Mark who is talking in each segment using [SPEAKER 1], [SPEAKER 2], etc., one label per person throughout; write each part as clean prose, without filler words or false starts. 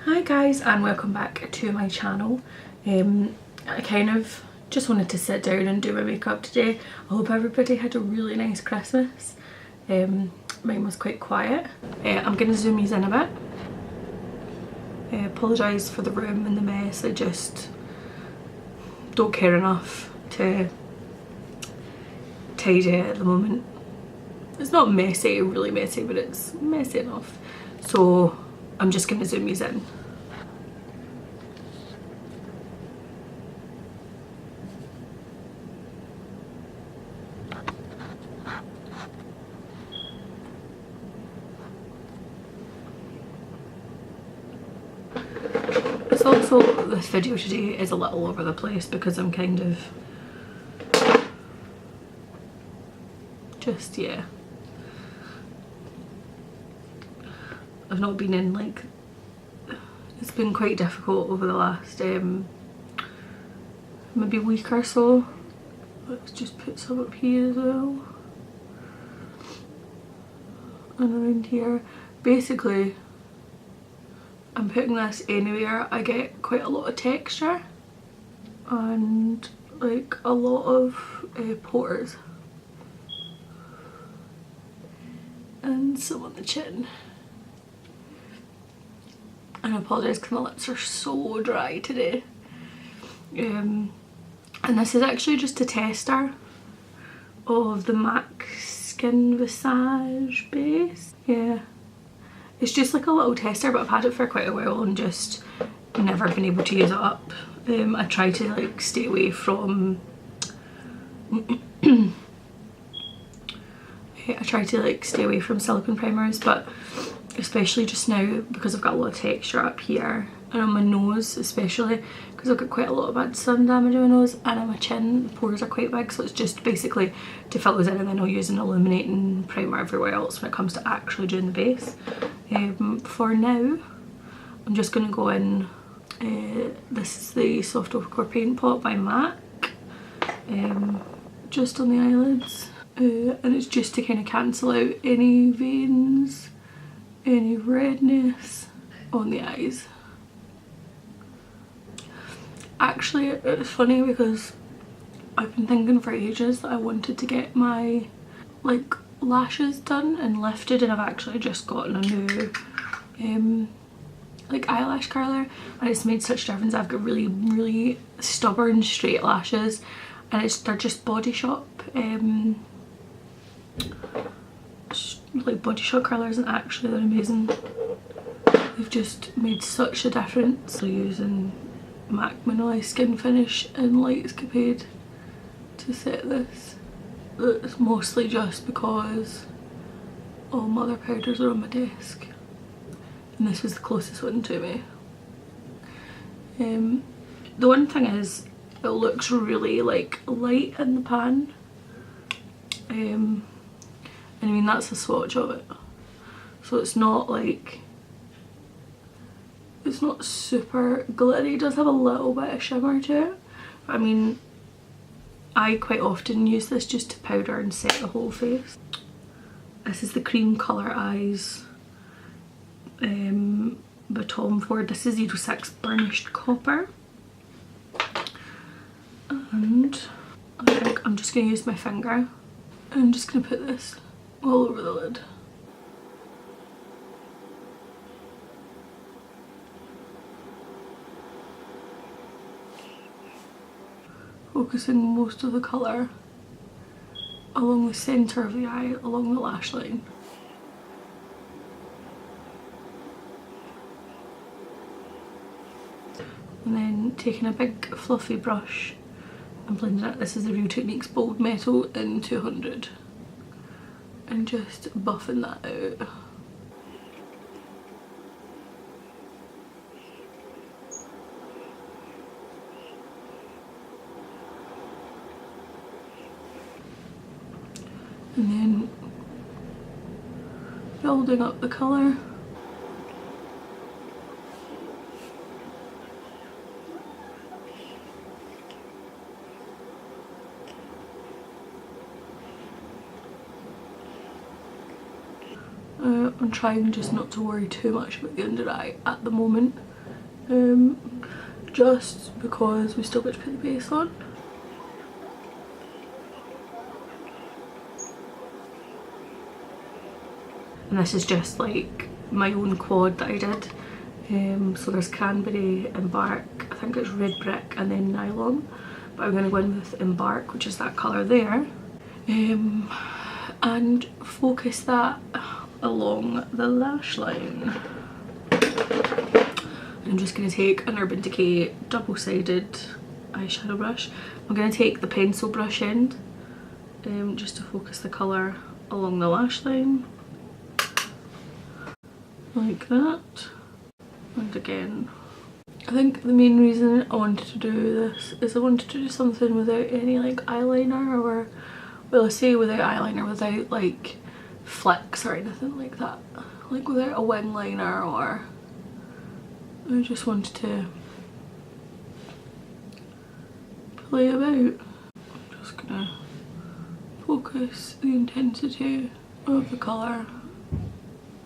[SPEAKER 1] Hi guys, and welcome back to my channel. I kind of just wanted to sit down and do my makeup today. I hope everybody had a really nice Christmas. Mine was quite quiet. I'm going to zoom these in a bit. I apologise for the room and the mess. I just don't care enough to tidy it at the moment. It's not messy, really messy, but it's messy enough. So I'm just going to zoom these in. It's also, this video today is a little over the place because I'm kind of just, yeah. I've not been in, like, it's been quite difficult over the last maybe week or so. Let's just put some up here as well and around here. Basically I'm putting this anywhere I get quite a lot of texture and like a lot of pores and some on the chin. And I apologise because my lips are so dry today. And this is actually just a tester of the MAC Skin Visage base. Yeah, it's just like a little tester, but I've had it for quite a while and just never been able to use it up. I try to like stay away from silicone primers, but especially just now because I've got a lot of texture up here and on my nose, especially because I've got quite a lot of bad sun damage on my nose, and on my chin the pores are quite big, so it's just basically to fill those in, and then I'll use an illuminating primer everywhere else when it comes to actually doing the base. For now I'm just going to go in, this is the Soft Ochre Paint Pot by MAC, just on the eyelids, and it's just to kind of cancel out any veins, any redness on the eyes. Actually, it's funny because I've been thinking for ages that I wanted to get my like lashes done and lifted, and I've actually just gotten a new like eyelash curler, and it's made such a difference. I've got really stubborn straight lashes, and they're just Body Shop like Body Shop curlers, and actually they're amazing. They've just made such a difference. So using MAC Mineralise Skinfinish and Lightscapade to set this. It's mostly just because all my other powders are on my desk and this was the closest one to me. The one thing is it looks really like light in the pan, and I mean that's a swatch of it, so it's not like, it's not super glittery. It does have a little bit of shimmer to it, but I mean I quite often use this just to powder and set the whole face. This is the Cream Colour Eyes by Tom Ford. This is 06 Burnished Copper, and I think I'm just going to use my finger and I'm just going to put this all over the lid. Focusing most of the colour along the centre of the eye, along the lash line. And then taking a big fluffy brush and blending it. This is the Real Techniques Bold Metal in 200. And just buffing that out. And then building up the colour. I'm trying just not to worry too much about the under eye at the moment. just because we still got to put the base on. And this is just like my own quad that I did. So there's Cranberry, Embark, I think it's Red Brick, and then Nylon. But I'm going to go in with Embark, which is that colour there. And focus that along the lash line. I'm just going to take an Urban Decay double-sided eyeshadow brush. I'm going to take the pencil brush end just to focus the colour along the lash line. Like that. And again. I think the main reason I wanted to do this is I wanted to do something without any like eyeliner, or, well, I say without eyeliner, without like flicks or anything like that. Like without a wing liner, or I just wanted to play about. I'm just gonna focus the intensity of the colour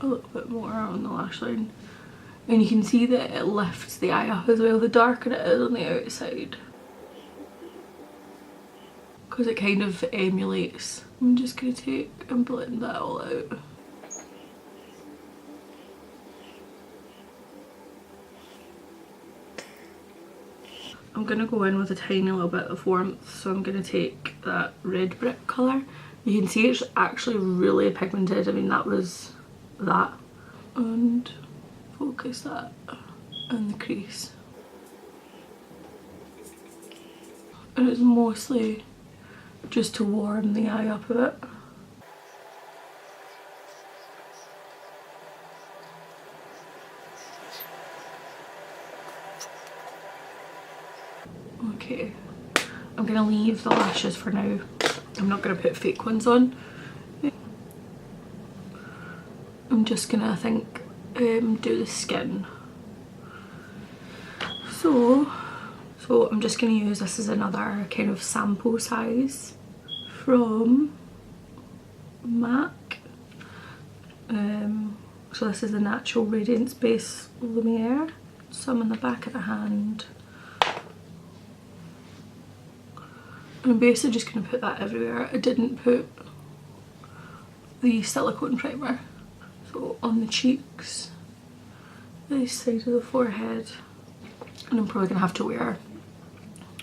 [SPEAKER 1] a little bit more on the lash line. And you can see that it lifts the eye up as well, the darker it is on the outside. Because it kind of emulates. I'm just going to take and blend that all out. I'm going to go in with a tiny little bit of warmth, so I'm going to take that Red Brick colour. You can see it's actually really pigmented. I mean, that was that. And focus that in the crease. And it's mostly just to warm the eye up a bit. Okay, I'm gonna leave the lashes for now. I'm not gonna put fake ones on. I'm just gonna, I think, do the skin. So I'm just going to use, this is another kind of sample size from MAC. So this is the Natural Radiance Base Lumiere. Some on the back of the hand. I'm basically just going to put that everywhere. I didn't put the silicone primer. So on the cheeks, this side of the forehead, and I'm probably going to have to wear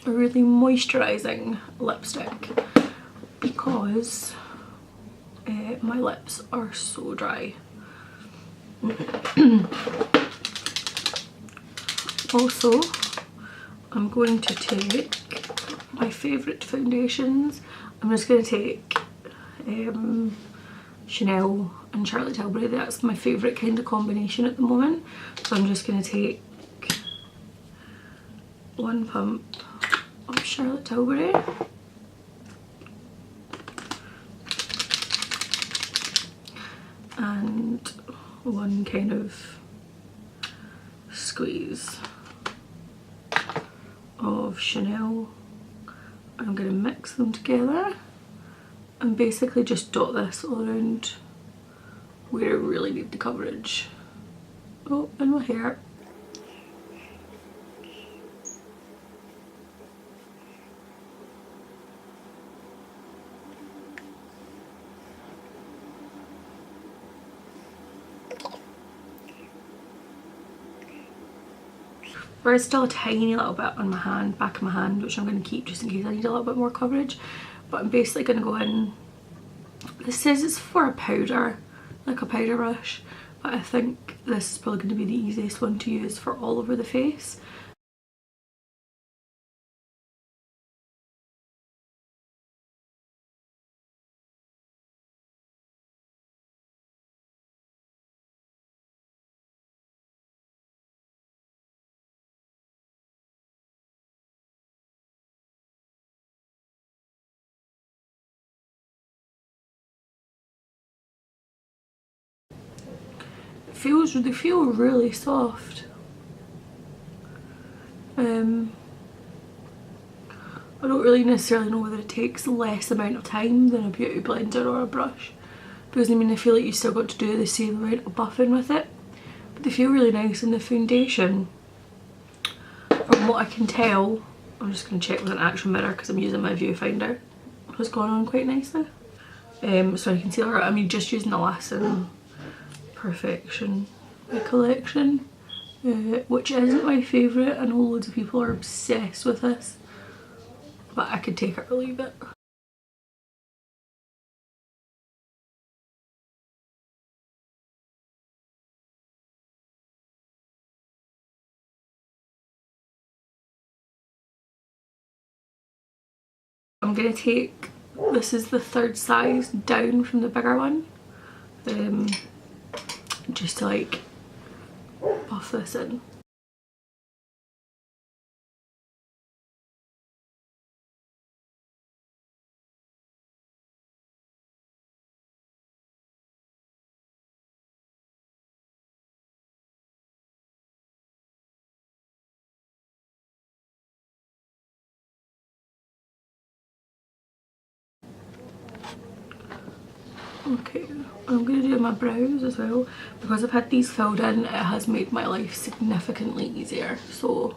[SPEAKER 1] a really moisturising lipstick because my lips are so dry. Also, I'm going to take my favourite foundations. I'm just going to take Chanel and Charlotte Tilbury. That's my favourite kind of combination at the moment. So I'm just going to take one pump of Charlotte Tilbury and one kind of squeeze of Chanel. I'm going to mix them together and basically just dot this all around where I really need the coverage. Oh, and my hair. There's still a tiny little bit on my hand, back of my hand, which I'm going to keep just in case I need a little bit more coverage. But I'm basically going to go in. This says it's for a powder, like a powder brush, but I think this is probably going to be the easiest one to use for all over the face. They feel really soft. I don't really necessarily know whether it takes less amount of time than a beauty blender or a brush, because I mean I feel like you still got to do the same amount of buffing with it, but they feel really nice in the foundation. from what I can tell, I'm just going to check with an actual mirror because I'm using my viewfinder, has gone on quite nicely. So I can see alright, I'm just using the Lasting Perfection collection, which isn't my favourite. I know loads of people are obsessed with this, but I could take it or leave it. I'm going to take, this is the third size down from the bigger one, just to like buff this in. Okay, I'm going to do my brows as well. Because I've had these filled in, it has made my life significantly easier, so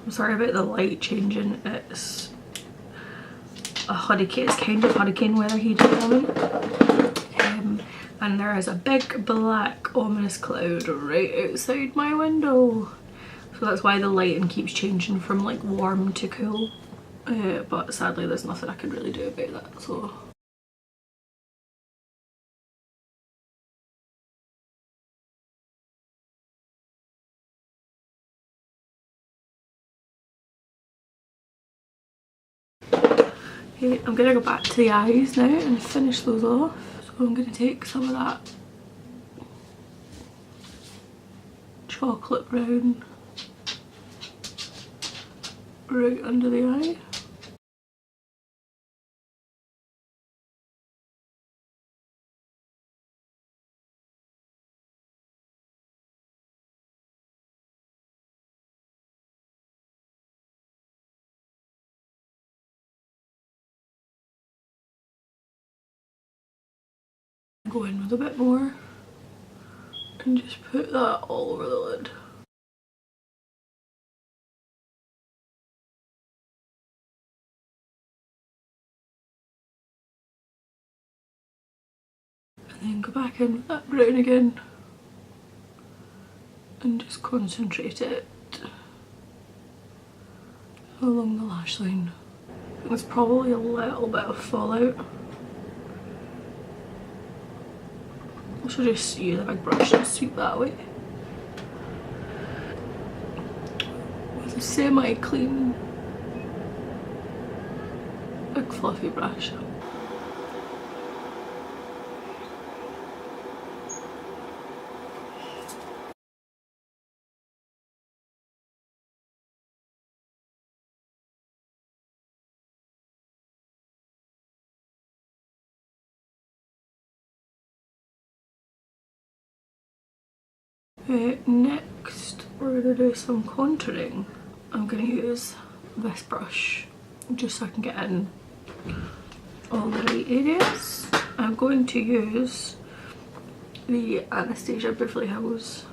[SPEAKER 1] I'm sorry about the light changing. It's a hurricane, it's kind of hurricane weather here at the moment, and there is a big black ominous cloud right outside my window, so that's why the lighting keeps changing from like warm to cool, but sadly there's nothing I can really do about that, so okay, I'm gonna go back to the eyes now and finish those off. So I'm gonna take some of that chocolate brown right under the eye. Go in with a bit more and just put that all over the lid. And then go back in with that brown again and just concentrate it along the lash line. There's probably a little bit of fallout. I should just use a big brush and sweep that away. With a semi-clean, big fluffy brush. Next we're going to do some contouring. I'm going to use this brush just so I can get in all the right areas. I'm going to use the Anastasia Beverly Hills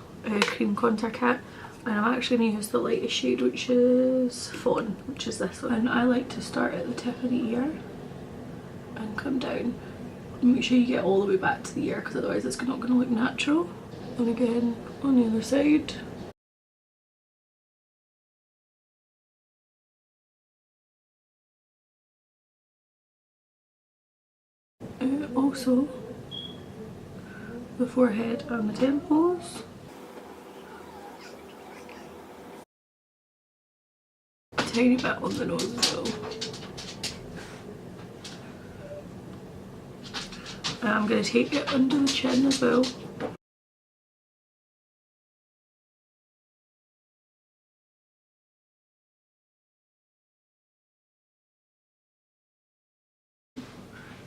[SPEAKER 1] cream contour kit, and I'm actually going to use the lightest shade, which is Fawn, which is this one. And I like to start at the tip of the ear and come down. Make sure you get all the way back to the ear because otherwise it's not going to look natural. And again on the other side. Also the forehead and the temples. A tiny bit on the nose as well. And I'm going to take it under the chin as well.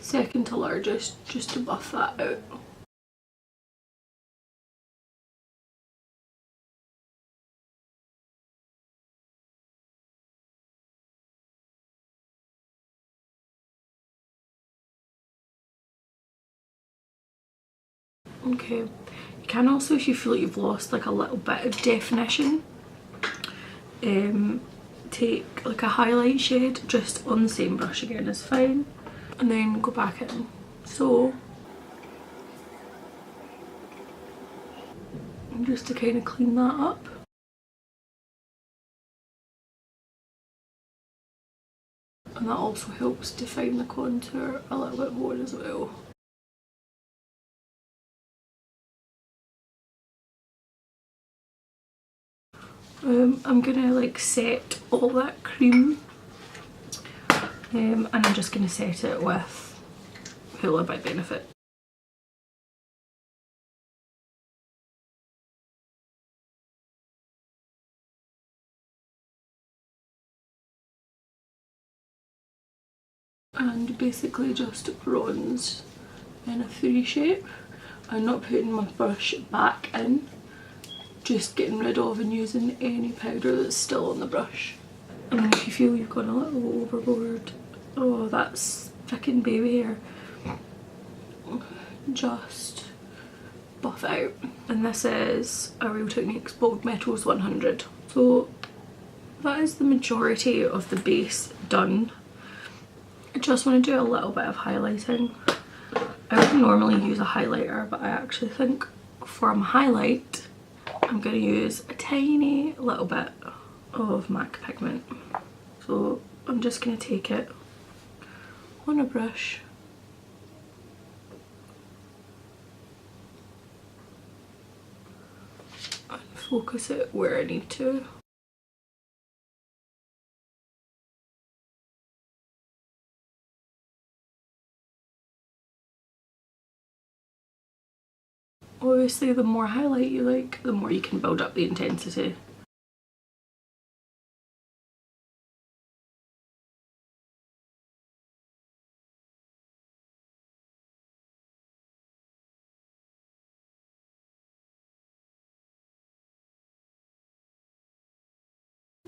[SPEAKER 1] second to largest, just to buff that out. Okay, you can also, if you feel like you've lost like a little bit of definition, take like a highlight shade just on the same brush again is fine, and then go back in. So just to kind of clean that up. And that also helps define the contour a little bit more as well. I'm gonna like set all that cream, and I'm just gonna set it with Hoola by Benefit. And basically just bronze in a 3 shape. I'm not putting my brush back in, just getting rid of and using any powder that's still on the brush. And then if you feel you've gone a little overboard, oh that's freaking baby hair, just buff out. And this is a Real Techniques Bold Metals 100. So that is the majority of the base done. I just want to do a little bit of highlighting. I would normally use a highlighter, but I actually think for my highlight I'm going to use a tiny little bit of MAC Pigment. So I'm just going to take it on a brush and focus it where I need to. Obviously the more highlight you like, the more you can build up the intensity.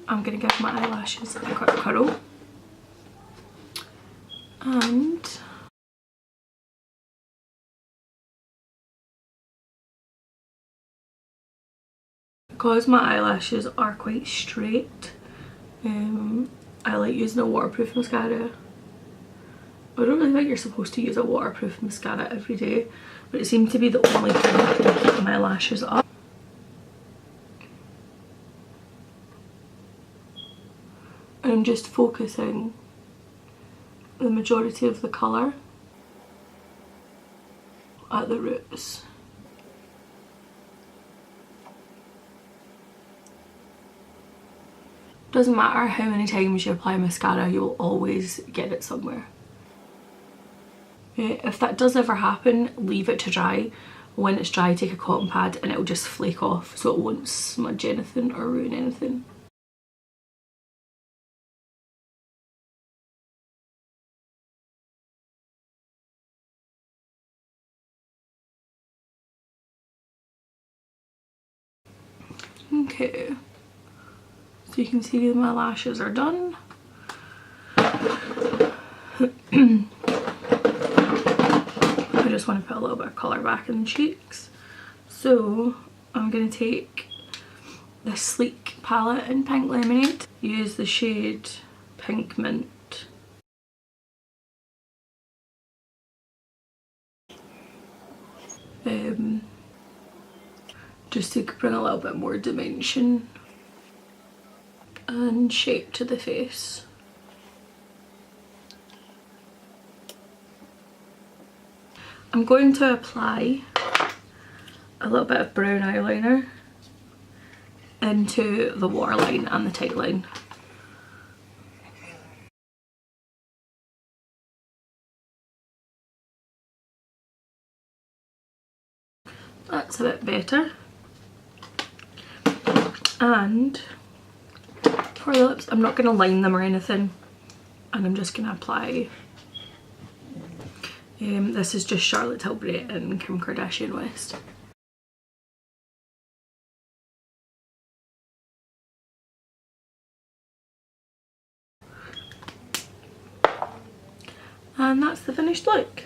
[SPEAKER 1] I'm going to give my eyelashes a quick curl, and because my eyelashes are quite straight, I like using a waterproof mascara. I don't really think you're supposed to use a waterproof mascara every day, but it seemed to be the only thing that can keep my lashes up. And I'm just focusing the majority of the colour at the roots. Doesn't matter how many times you apply mascara, you'll always get it somewhere. If that does ever happen, leave it to dry. When it's dry, take a cotton pad and it'll just flake off, so it won't smudge anything or ruin anything. Okay, so you can see my lashes are done. I just want to put a little bit of colour back in the cheeks. So I'm going to take this Sleek palette in Pink Lemonade, use the shade Pigment. Just to bring a little bit more dimension and shape to the face. I'm going to apply a little bit of brown eyeliner into the waterline and the tight line. That's a bit better. And for the lips, I'm not going to line them or anything, and I'm just going to apply This is just Charlotte Tilbury and Kim Kardashian West. And that's the finished look.